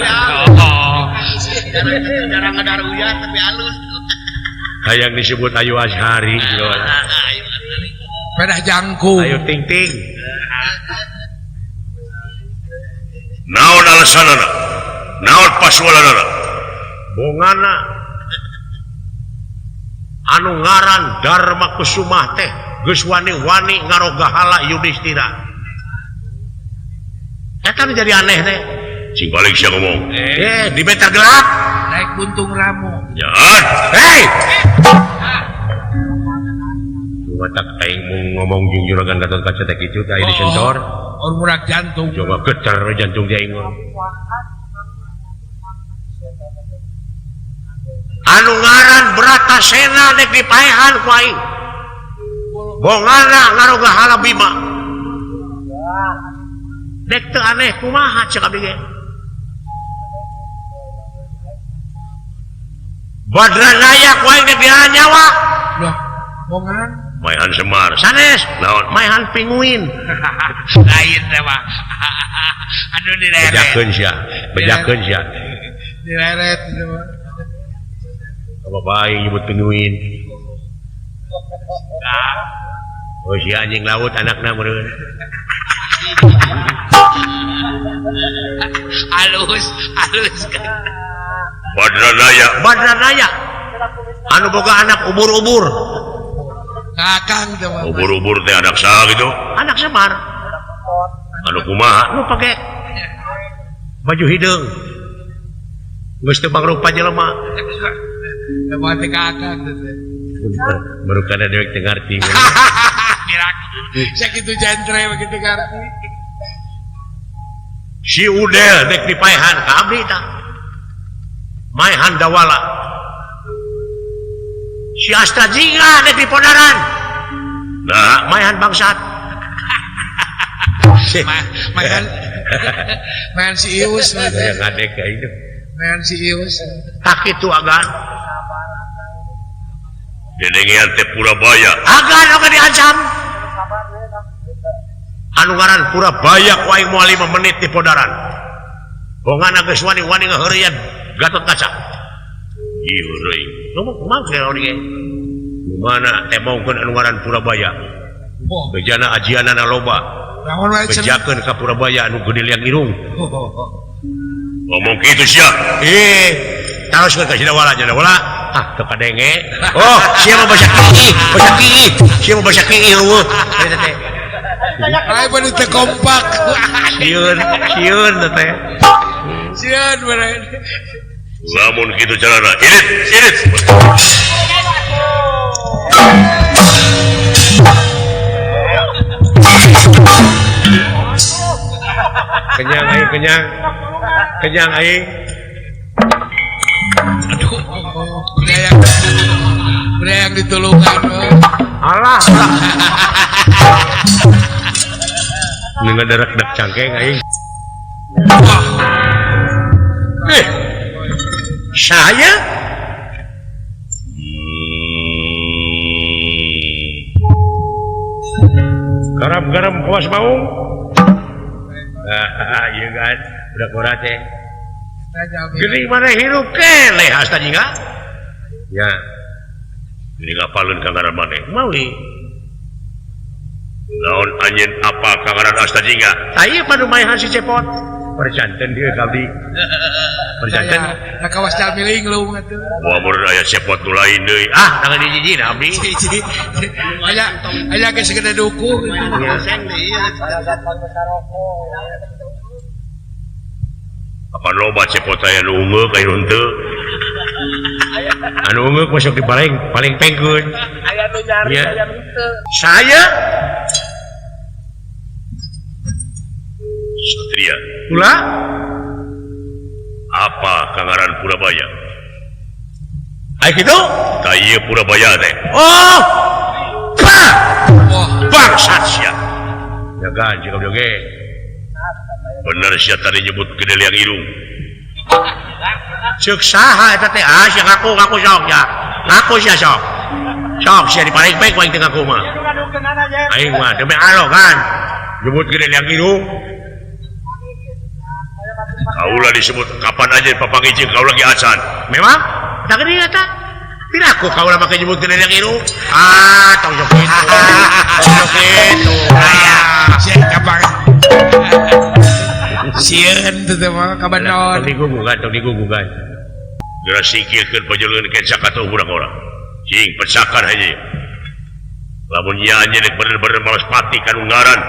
jarang ngadaruyan tapi halus hayang disebut Ayu Azhari pedah jangkung ayo ting-ting naon alasanana naon pasualanana bongana anu ngaran Dharma Kusuma teh geus wani-wani ngarogahala Yudhistira eta jadi aneh teh sing balik sia ngomong di meter gelap naik buntung ramu jangan hei watak aing ngomong jeung juragan Gatot Kaca teh kitu teh di sensor orang murak jantung coba getar jantung dia aing anu ngaran Bratasena dek dipaehan ku aing bongana ngarogahala Bima dek teu aneh kumaha cek abdi ge Badranaya ku aing dek dihalan nyawa loh bongan Maehan Semar sanes naon maehan Pinguin lain teh mah aduh bejakeun sia direret itu mah apa bae nyebut Pinguin oh si anjing laut anakna meureun halus Badranaya anu boga anak ubur-ubur kakang teh mah ubur-ubur teh anak saha gitu anak Semar anu kumaha nu pake baju hideung geus teu mangrupa jelema emang teh kakang teh baru kada dewek teu ngarti sakitu jantre begitu ngarti si Udel dek dipaehan ka abdi tah maehan Dawala si Asta Jingga dek dipodaran nah maehan Bangsat main si Ius yang ngadek ka itu main si Ius tak itu agan denengian teh Purabaya agan oge diancam anu ngaran Purabaya ku aing moal 5 menit di podaran bongana geus wani-wani ngaheureuyan Gatot Kaca ieu reuing ngomong kumaha ge ori ge mana teh mongkeun anu ngaran Purabaya bejana ajianana loba bejakeun ka Purabaya anu gede liang irung ngomong kitu sia taroskeun ka Sidawala teu kadenge oh sia mah basa ki sia mah basa ki eueuh eta teh ai bani teu kompak sieun teh sieun bener lamun kitu carana irit kenyang aing aduh udah yang ditulungan alah ngeunah darak dak cangkeng aing saya garam-garam kawas maung iya kan udah korat teh gini mana hirup keleh Asta Jingga ya ini ngapalin kangaran maneh mauli naon anjeun apa kangaran asta jingga saya padumayahan si cepot perjanten dia kali perjanten saya kawas dalmiling lu ngatuh wah mun aya cepot nu lain deui tangan dijiji abdi aya geus gede duku seng deui apa loba cepot aya nu ungeuk aya nu henteu anu ungeuk masuk di paling pengkeun aya nu nyari aya nu teu saya Satria pula apa kangaran Purabaya ai kitu tah ieu Purabaya teh oh bangsat sia jagaan jika udah ge bener sia tadi nyebut gede liang irung ceuk saha eta teh sia ngaku sok ya ngaku sia sok sia di paling baik paling tengah kumaha aing mah demi Allah kan nyebut gede liang irung kaulah disebut kapan aja papangijing kau lagi acan memang tak gede eta tidak aku kaulah pakai nyebut gede liang irung tong jok itu sieun kapang sieun teh mah kabanon tong digugugan geura singkirkeun pajulungan kenca katuh budak orang cing pecakan aja lamun nyanyi nek bener-bener malas pati kanu ngaran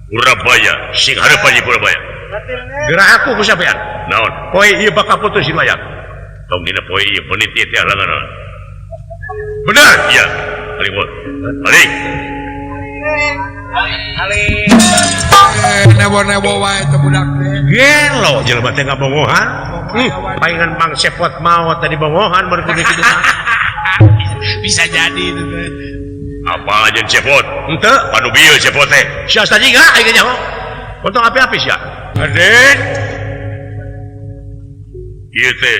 Purabaya sing hareup aja Purabaya geura aku ku sampean naon poe ieu bakal putusin wayang tong dina poe ieu peniti teh langaran bener iya aling bot aling nebo-nebo wae teh budak teh gelo jelema teh ngabongohan paingan Mang Cepot maot tadi bongohan mun kudu kitu bisa jadi itu teh apa aja Cepot henteu panu bieu Cepot teh sia tadi enggak aing nyaho potong api-api sia aden ieu teh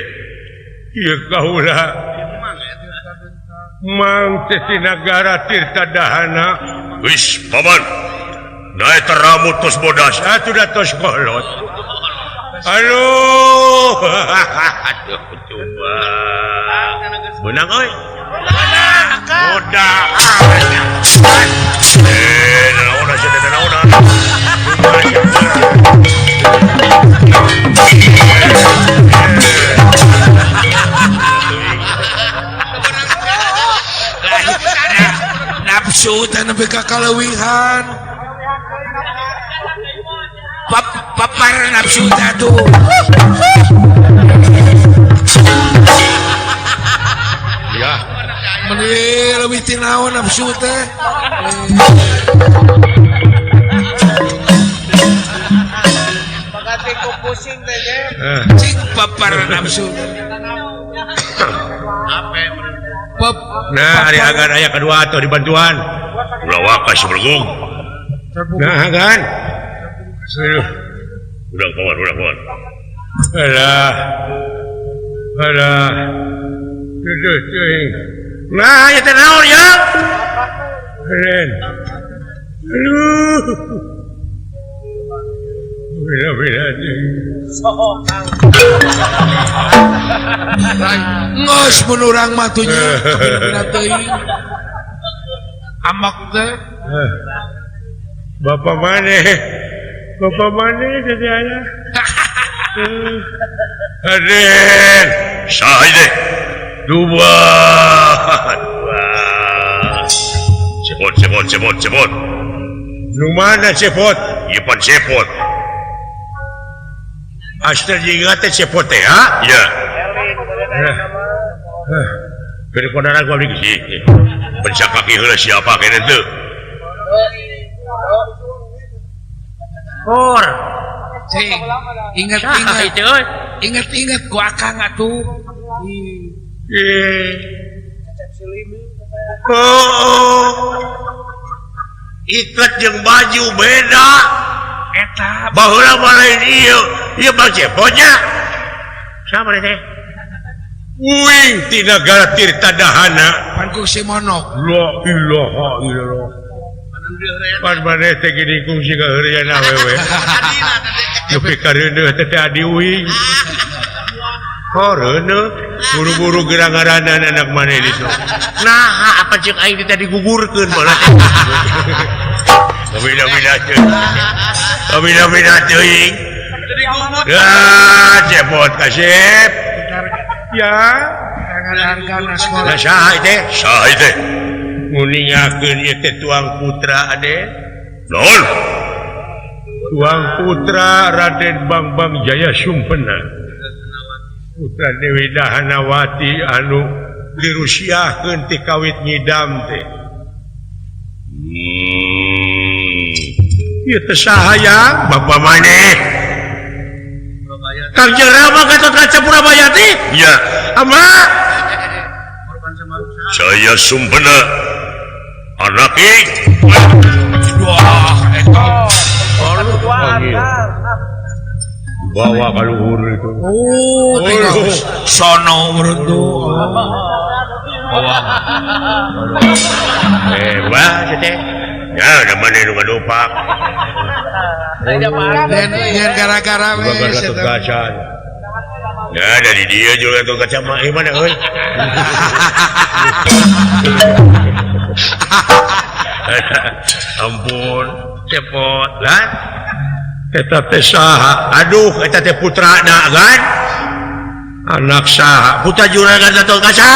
ieu kaula Mang teh ti nagara Tirtadahana wis paman nae teramu tos bodas atuh da tos kolot aduh aduh coba benang euy bodah naona sia naona nafsu teh nepi ka kaleuwihan papar nafsu teh tuh ya meni leuwih ti naon nafsu teh bagate ku pusing teh ye cing papar nafsu nah hari agan aya kedua atau dibantuan ulah waka sebelgung nah kan udah kawan alah nah ya teh naon ya keren aduh beda ngos mun urang mah tuh nya teuing amak teh Bapak maneh jadi aya aden saha deh dua cepot nu mana cepot ieu pan cepot Aster juga teh cepot teh ha iya keur kodara gua beli sih pencakaki heula siapa kene teu Kor cing inget ku akang atuh ikat jeung baju beda eta baheula lain ieu Bang Cepotnya sama teh wing ti nagara Tirtadahana pan ku si monok la ilaha illallah pan maneh teh gini kungsi ka heureuna wewe nepi ka reuneuh teh adi wing horeuneuh buru-buru gerang-garanan anak mana itu. Nah apa cek aing tadi digugurkeun bola Kabina-bina teuing. Ya, cepot kasep. Ya, Harga sekolah. nah saha teh? Saha teh? Nguningakeun ieu teh Tuang Putra ade. Naon? Tuang Putra Raden Bangbang Jaya Sumpena. Putra Dewi Dahanawati anu dirusiakeun ti kawit nyidam teh. Ieu teh saha ya? Bapa maneh? Kang Jerama Gatot Kaca Purabaya teh Ya, ama saya Sumpena anak Wah, eta. bawa ka luhur itu. Oh, tinggal sono merdu. Wah, teh. Ya, udah mana nu ngadopak. Dan gara-gara Juga wes Gatot eta. Kaca. Ya, dari dia juga Gatot Kaca mah mana euy? Ampun, cepot lah. Eta teh saha? Aduh, eta teh putrana kan? Anak saha? Putra Juragan Gatot Kaca.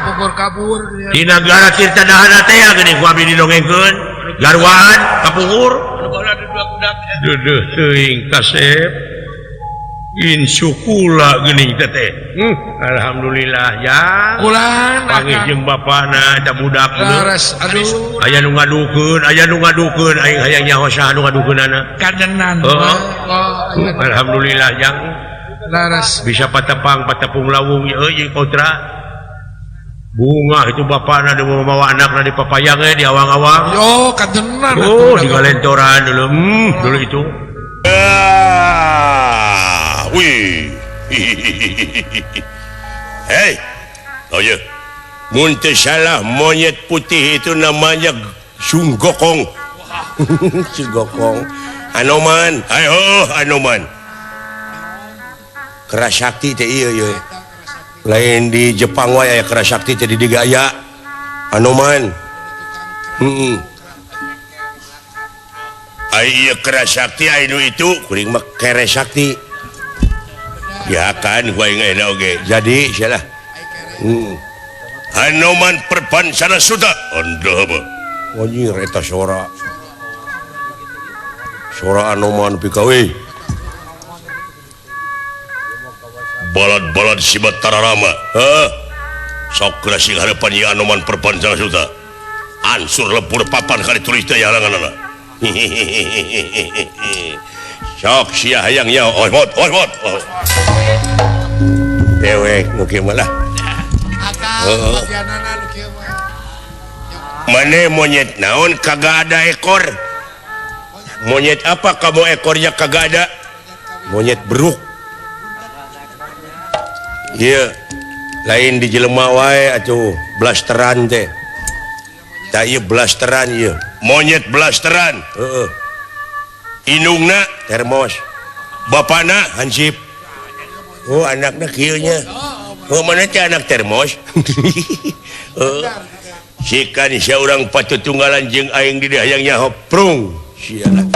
Kabur-kabur. Di negara Tirta Dahana teh geuning ku abdi didongengkeun. Garwaan kapungur. Duduh teuing kasep. Insukula geuning teh teh. Alhamdulillah ya. Bulan. Panggih jeung bapana da budak Laras, aduh. aya nu ngadukeun aing hayang nyaho saha nu ngadukeunana. Kadenan. Heeh. Oh, Alhamdulillah yang laras. bisa patapung lawung euy Putra. Bunga itu bapana dia mau bawa anakna di papayang di awang-awang. Yo, kadenan. Oh, di galentoran dulu. Dulu itu. Wih. Hei. Oh ya. Muntah salah monyet putih itu namanya Sunggokong. Sunggokong. Anoman. Ayo, Anoman. Kerasakti teh ieu ieu. Lain di Jepang wae aya Kerasakti teh di diga aya. Anoman. Ai ieu Kerasakti anu itu kuring mah Keresakti. Ya kan gua ingin oge. Jadi salah. Anoman perpansana suda. Anda apa? Anjir eta sora. Sora Anoman pikawe. Balad-balad si Batararama. Sok sing harapan ieu Anoman perpansana suda. Ansur lepur papan kali tulis teh halanganna. Sok sia hayang nya mot. Dewek nu kieu mah lah. Mane monyet naon kagak ada ekor? Monyet apa kamu ekornya kagak ada? Monyet beruk. Iya, lain di jelema wae atuh blasteran teh. Tah ieu blasteran ieu. Monyet blasteran. Heeh. Indungna termos. Bapana hansip. Oh, anakna kieu nya. Oh, mana teh anak termos? Sikan sia urang patutunggalan jeung aing di dieu hayang nyaho prung. Sialah.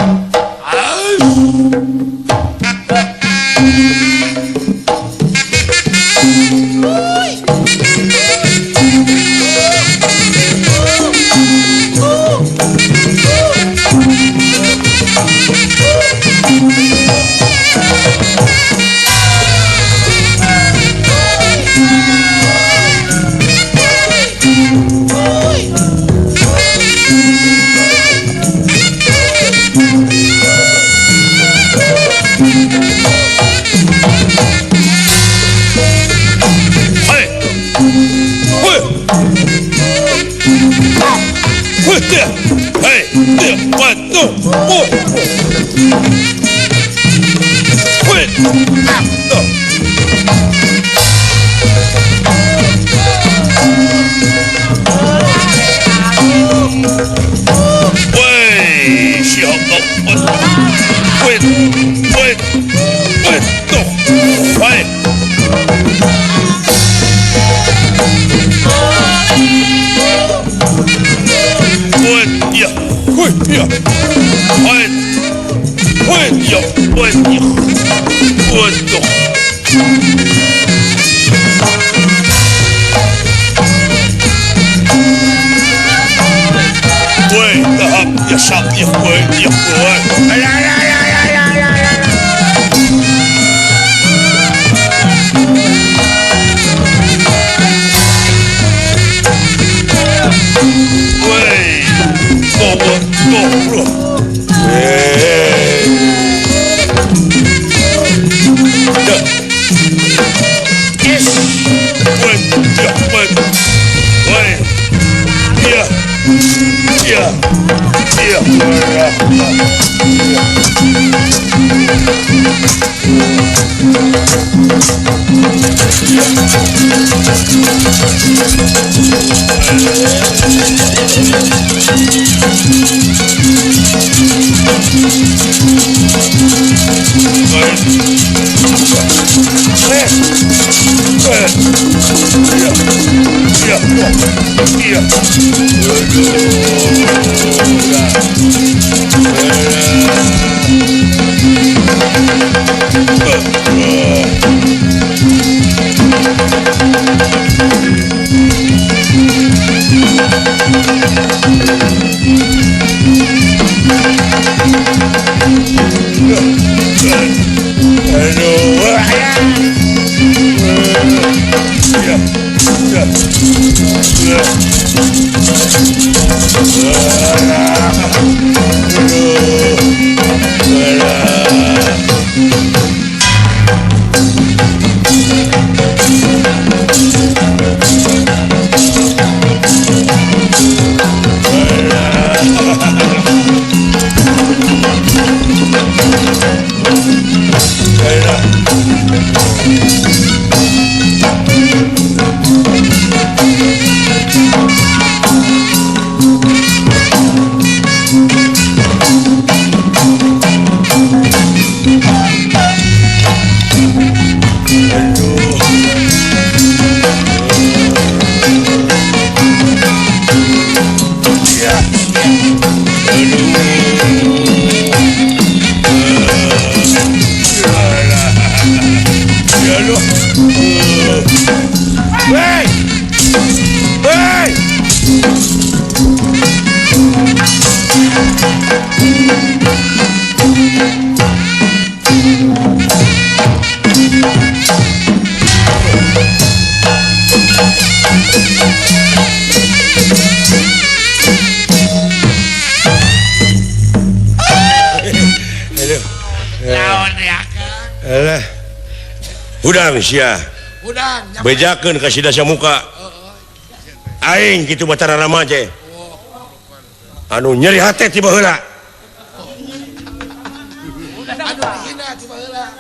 ya waduh woi tahap ya sap ya woi udang sia udang bejakeun kasih dasa muka aing kitu Batara Rama teh anu nyeri hate ti baheula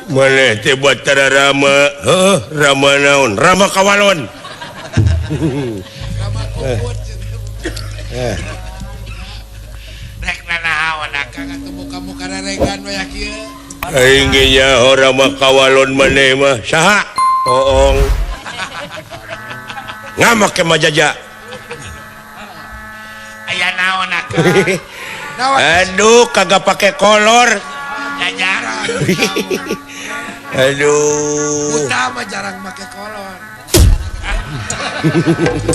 maneh teh Batara Rama heuh Rama naon Rama Kawalon rek nanaon akang atuh muka-muka reregan we kieu aing ge nya Rama Kawalon maneh mah saha oong ngamak ke majaja aya naon akang aduh kagak pakai kolor jajaran aduh buta mah jarang make kolor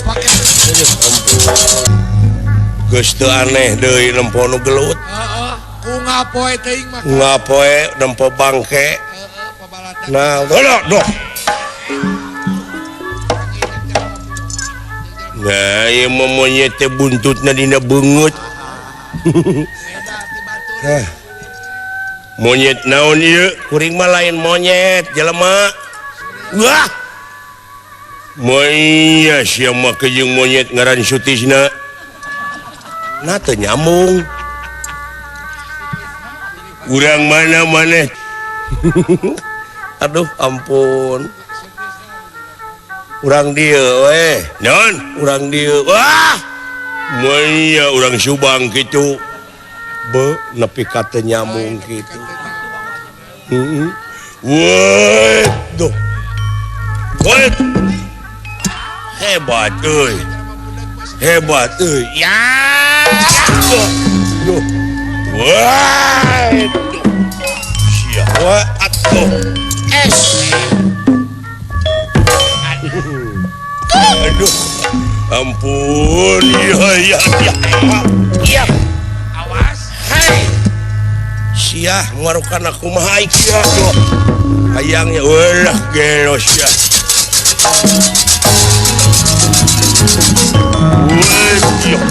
pake geus teu aneh deui nempo nu gelut ku ngapoe teuing mah ngapoe nempo bangke pabalatan nah doh nah ieu mah monyet teh buntutna dina beungeut beda ti batur monyet naon ieu kuring mah lain monyet jelema wah monya sia mah jeung monyet ngaran Sutisna nah teu nyambung urang mana maneh aduh ampun urang dieu we naon urang dieu wah monya urang Subang kitu be nepi ka teu nyambung kitu woi duh woi hebat ya duh woi Wah, atuh. Es. Aduh. Ampun. Ya. Iya. Awas. Hai. Sia ngarukan aku mah aik sia tuh. Ayangnya ulah gelos ya.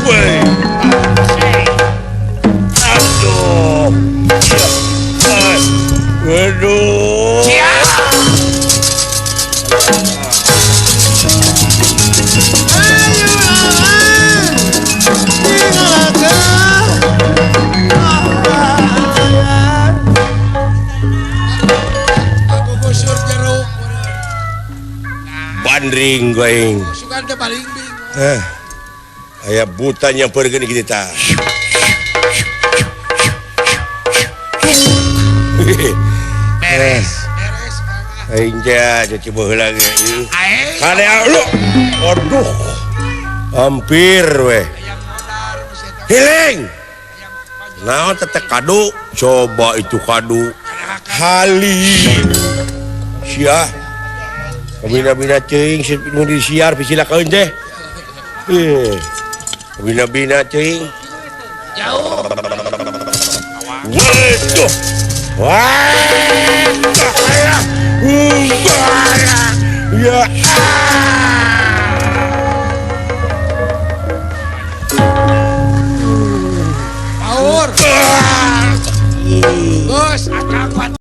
Weh. Aduh. Aduh. Aku gusur jeruk. Bandring going. Sugan teh paling bing. Aya butanya pergi kita. Beres. Aing teh cuci baheula ge. Ae. Kade lu. Aduh. Hampir weh. Yang modar mesti eta. Hiling. Naon tetek kadu? Coba itu kadu. Hali. Sia. Bina-bina ceuing nu disiar pisilakeun teh. Bina-bina ceuing. Jauh. Waduh. Wah.